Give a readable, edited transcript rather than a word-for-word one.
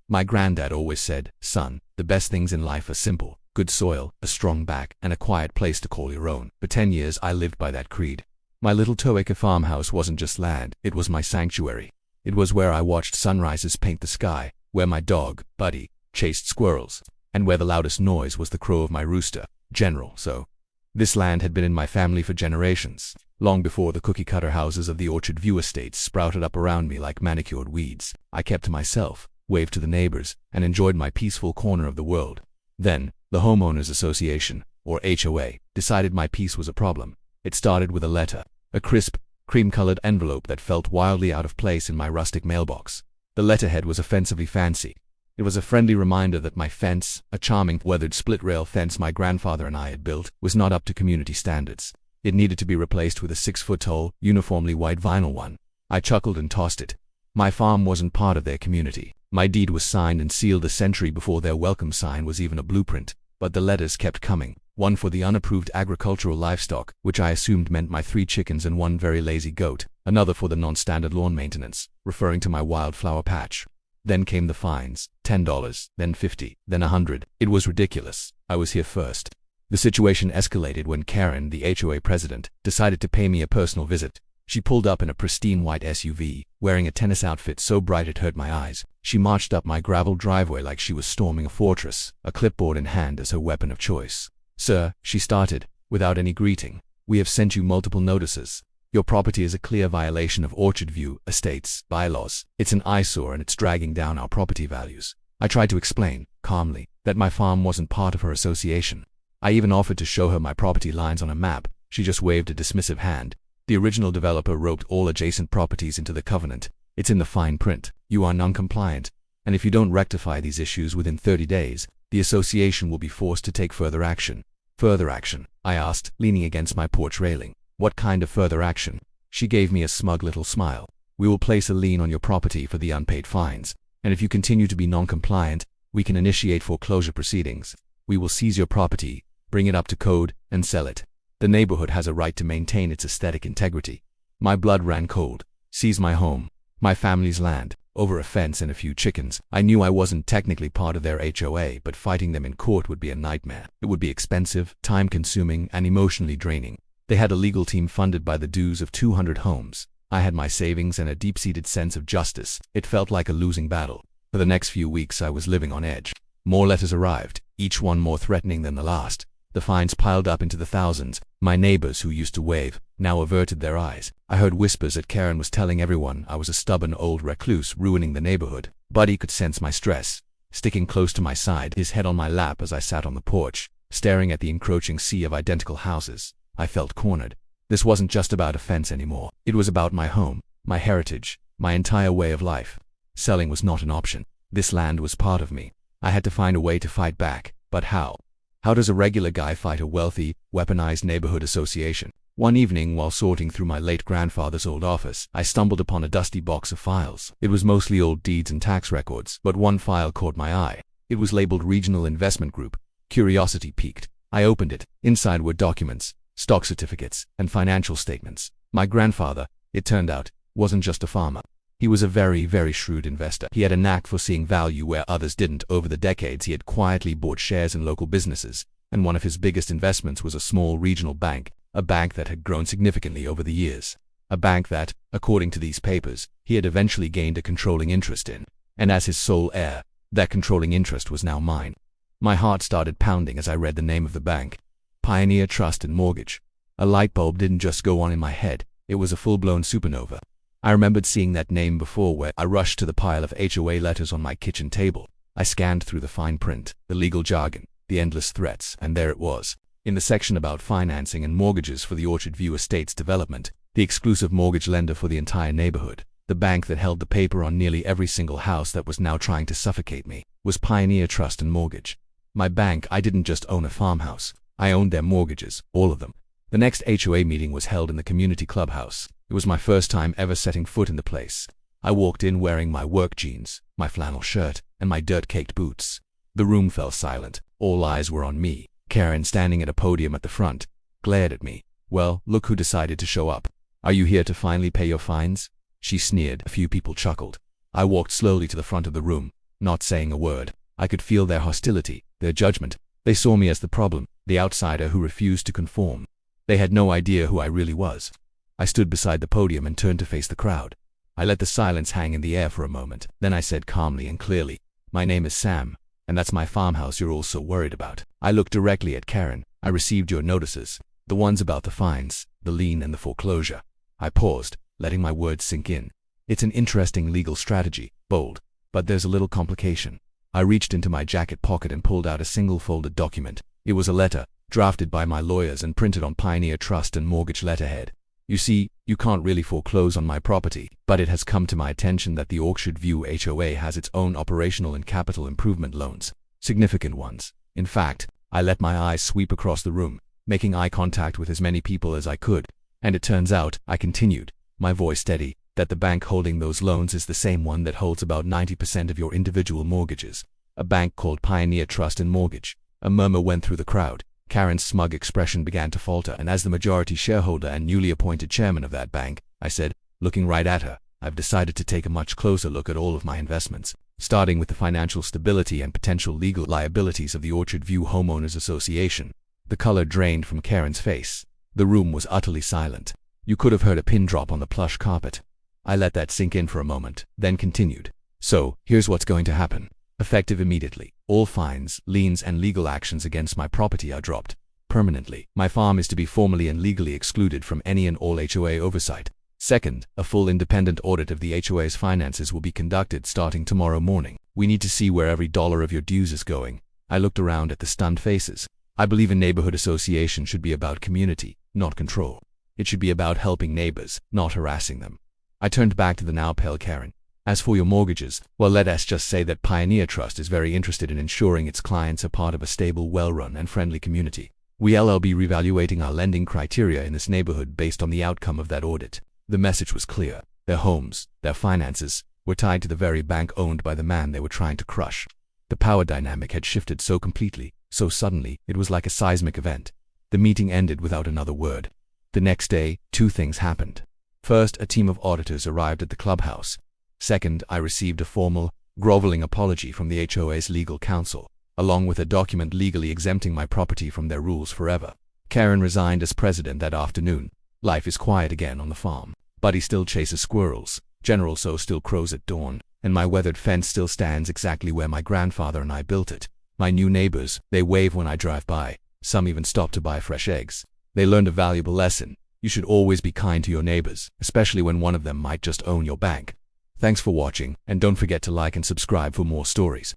My granddad always said, "Son, the best things in life are simple: good soil, a strong back, and a quiet place to call your own." For 10 years I lived by that creed. My little 2-acre farmhouse wasn't just land, it was my sanctuary. It was where I watched sunrises paint the sky, where my dog, Buddy, chased squirrels, and where the loudest noise was the crow of my rooster, General. So, this land had been in my family for generations, long before the cookie-cutter houses of the Orchard View estates sprouted up around me like manicured weeds. I kept to myself, waved to the neighbors, and enjoyed my peaceful corner of the world. Then, the Homeowners Association, or HOA, decided my peace was a problem. It started with a letter, a crisp, cream-colored envelope that felt wildly out of place in my rustic mailbox. The letterhead was offensively fancy. It was a friendly reminder that my fence, a charming, weathered split-rail fence my grandfather and I had built, was not up to community standards. It needed to be replaced with a 6-foot-tall, uniformly white vinyl one. I chuckled and tossed it. My farm wasn't part of their community. My deed was signed and sealed a century before their welcome sign was even a blueprint. But the letters kept coming. One for the unapproved agricultural livestock, which I assumed meant my 3 chickens and 1 very lazy goat. Another for the non-standard lawn maintenance, referring to my wildflower patch. Then came the fines, $10, then $50, then $100. It was ridiculous. I was here first. The situation escalated when Karen, the HOA president, decided to pay me a personal visit. She pulled up in a pristine white SUV, wearing a tennis outfit so bright it hurt my eyes. She marched up my gravel driveway like she was storming a fortress, a clipboard in hand as her weapon of choice. "Sir," she started, without any greeting, "we have sent you multiple notices. Your property is a clear violation of Orchard View Estates bylaws. It's an eyesore and it's dragging down our property values." I tried to explain, calmly, that my farm wasn't part of her association. I even offered to show her my property lines on a map. She just waved a dismissive hand. "The original developer roped all adjacent properties into the covenant. It's in the fine print. You are non-compliant. And if you don't rectify these issues within 30 days, the association will be forced to take further action." "Further action?" I asked, leaning against my porch railing. "What kind of further action?" She gave me a smug little smile. "We will place a lien on your property for the unpaid fines. And if you continue to be non-compliant, we can initiate foreclosure proceedings. We will seize your property, bring it up to code, and sell it. The neighborhood has a right to maintain its aesthetic integrity." My blood ran cold. Seize my home, my family's land, over a fence and a few chickens. I knew I wasn't technically part of their HOA, but fighting them in court would be a nightmare. It would be expensive, time-consuming, and emotionally draining. They had a legal team funded by the dues of 200 homes. I had my savings and a deep-seated sense of justice. It felt like a losing battle. For the next few weeks I was living on edge. More letters arrived, each one more threatening than the last. The fines piled up into the thousands. My neighbors, who used to wave, now averted their eyes. I heard whispers that Karen was telling everyone I was a stubborn old recluse ruining the neighborhood. Buddy could sense my stress, sticking close to my side, his head on my lap as I sat on the porch, staring at the encroaching sea of identical houses. I felt cornered. This wasn't just about a fence anymore. It was about my home, my heritage, my entire way of life. Selling was not an option. This land was part of me. I had to find a way to fight back. But how? How does a regular guy fight a wealthy, weaponized neighborhood association? One evening, while sorting through my late grandfather's old office, I stumbled upon a dusty box of files. It was mostly old deeds and tax records, but one file caught my eye. It was labeled Regional Investment Group. Curiosity piqued. I opened it. Inside were documents, stock certificates, and financial statements. My grandfather, it turned out, wasn't just a farmer. He was a very, very shrewd investor. He had a knack for seeing value where others didn't. Over the decades, he had quietly bought shares in local businesses, and one of his biggest investments was a small regional bank, a bank that had grown significantly over the years. A bank that, according to these papers, he had eventually gained a controlling interest in. And as his sole heir, that controlling interest was now mine. My heart started pounding as I read the name of the bank. Pioneer Trust and Mortgage. A light bulb didn't just go on in my head, it was a full-blown supernova. I remembered seeing that name before. Where I rushed to the pile of HOA letters on my kitchen table. I scanned through the fine print, the legal jargon, the endless threats, and there it was. In the section about financing and mortgages for the Orchard View Estates development, the exclusive mortgage lender for the entire neighborhood, the bank that held the paper on nearly every single house that was now trying to suffocate me, was Pioneer Trust and Mortgage. My bank. I didn't just own a farmhouse. I owned their mortgages, all of them. The next HOA meeting was held in the community clubhouse. It was my first time ever setting foot in the place. I walked in wearing my work jeans, my flannel shirt, and my dirt-caked boots. The room fell silent. All eyes were on me. Karen, standing at a podium at the front, glared at me. "Well, look who decided to show up. Are you here to finally pay your fines?" She sneered. A few people chuckled. I walked slowly to the front of the room. not saying a word. I could feel their hostility, their judgment. They saw me as the problem, the outsider who refused to conform. They had no idea who I really was. I stood beside the podium and turned to face the crowd. I let the silence hang in the air for a moment. Then I said calmly and clearly, "My name is Sam, and that's my farmhouse you're all so worried about." I looked directly at Karen. "I received your notices, the ones about the fines, the lien, and the foreclosure." I paused, letting my words sink in. "It's an interesting legal strategy, bold, but there's a little complication." I reached into my jacket pocket and pulled out a single folded document. It was a letter, drafted by my lawyers and printed on Pioneer Trust and Mortgage letterhead. "You see, you can't really foreclose on my property, but it has come to my attention that the Orchard View HOA has its own operational and capital improvement loans, significant ones. In fact, I let my eyes sweep across the room, making eye contact with as many people as I could. And it turns out," I continued, my voice steady, "that the bank holding those loans is the same one that holds about 90% of your individual mortgages. A bank called Pioneer Trust and Mortgage." A murmur went through the crowd. Karen's smug expression began to falter, and as the majority shareholder and newly appointed chairman of that bank, I said, looking right at her, "I've decided to take a much closer look at all of my investments, starting with the financial stability and potential legal liabilities of the Orchard View Homeowners Association." The color drained from Karen's face. The room was utterly silent. You could have heard a pin drop on the plush carpet. I let that sink in for a moment, then continued. "So, here's what's going to happen. Effective immediately, all fines, liens, and legal actions against my property are dropped. Permanently, my farm is to be formally and legally excluded from any and all HOA oversight. Second, a full independent audit of the HOA's finances will be conducted starting tomorrow morning. We need to see where every dollar of your dues is going." I looked around at the stunned faces. "I believe a neighborhood association should be about community, not control. It should be about helping neighbors, not harassing them." I turned back to the now pale Karen. "As for your mortgages, well, let us just say that Pioneer Trust is very interested in ensuring its clients are part of a stable, well-run, and friendly community. We'll be reevaluating our lending criteria in this neighborhood based on the outcome of that audit." The message was clear. Their homes, their finances, were tied to the very bank owned by the man they were trying to crush. The power dynamic had shifted so completely, so suddenly, it was like a seismic event. The meeting ended without another word. The next day, two things happened. First, a team of auditors arrived at the clubhouse. Second, I received a formal, groveling apology from the HOA's legal counsel, along with a document legally exempting my property from their rules forever. Karen resigned as president that afternoon. Life is quiet again on the farm. Buddy still chases squirrels, General So still crows at dawn, and my weathered fence still stands exactly where my grandfather and I built it. My new neighbors, they wave when I drive by. Some even stop to buy fresh eggs. They learned a valuable lesson. You should always be kind to your neighbors, especially when one of them might just own your bank. Thanks for watching, and don't forget to like and subscribe for more stories.